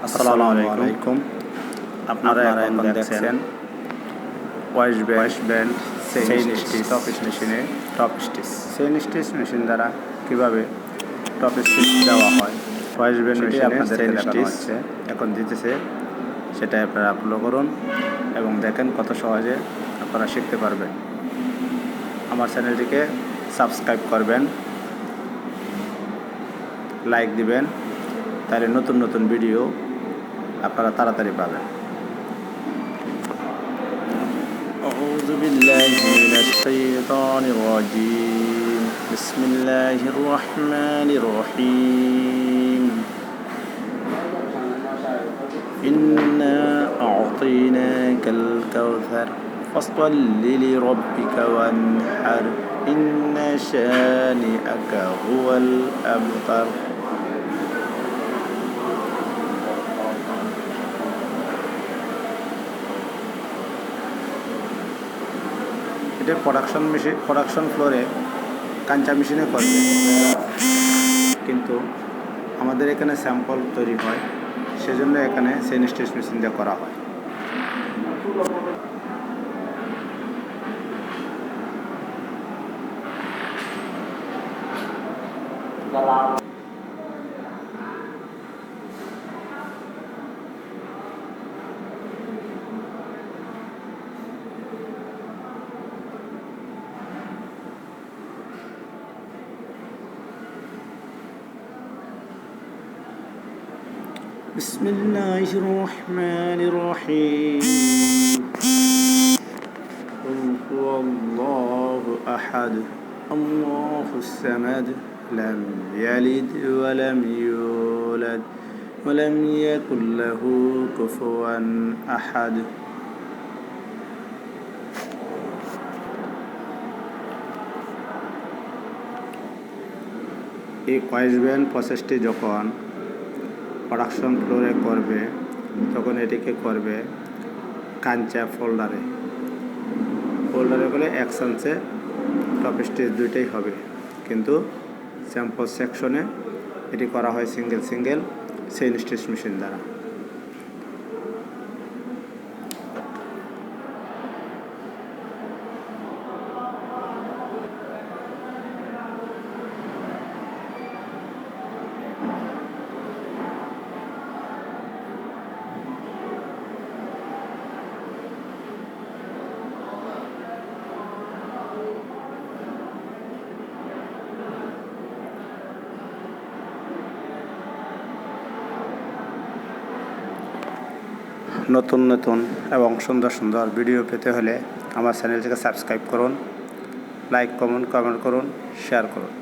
আসসালামু আলাইকুম। আপনারা এখন দেখছেন waist band chain stitch top stitch machine দ্বারা কীভাবে টপ স্টিচ দেওয়া হয়। ওয়েস্ট ব্যান্ড মেশিনে চেইন স্টিচ এখন দিতেছে, সেটা আপনারা ফলো করুন এবং দেখেন কত সহজে আপনারা শিখতে পারবেন। আমার চ্যানেলটিকে সাবস্ক্রাইব করবেন, লাইক দিবেন, তাহলে নতুন নতুন ভিডিও আপনারা তাড়াতাড়ি পাবেন। আউযু বিল্লাহি মিনাশ শাইতানির রাজীম। বিসমিল্লাহির রহমানির রহিম। ইন্না আ'তাইনাকাল কাউসার ফাসল্লি লিরাব্বিকা ওয়ানহার ইন্না শানি'আকা হুয়াল আবতার। এটা প্রোডাকশন ফ্লোরে কাঞ্চা মেশিনে করবে, কিন্তু আমাদের এখানে স্যাম্পল তৈরি হয়, সেজন্য এখানে চেইন স্টিচ মেশিন দিয়ে করা হয়। বিসমিল্লাহির রহমানির রহিম। কুল হুয়াল্লাহু আহাদ আল্লাহুস সামাদ লাম ইয়ালিদ ওয়া লাম ইউলাদ ওয়া লাম ইয়াকুল লাহু কুফুয়ান আহাদ। এই ওয়েস্ট ব্যান্ড প্রসেসটি যখন প্রোডাকশন ফ্লোরে করবে, তখন এটিকে করবে কাঞ্চা ফোল্ডারে করে এক চান্সে টপ স্টিচ দুইটাই হবে, কিন্তু স্যাম্পল সেকশনে এটি করা হয় সিঙ্গেল চেইন স্টিচ মেশিন দ্বারা। নতুন এবং সুন্দর ভিডিও পেতে হলে আমার চ্যানেলটিকে সাবস্ক্রাইব করুন, লাইক কমেন্ট করুন, শেয়ার করুন।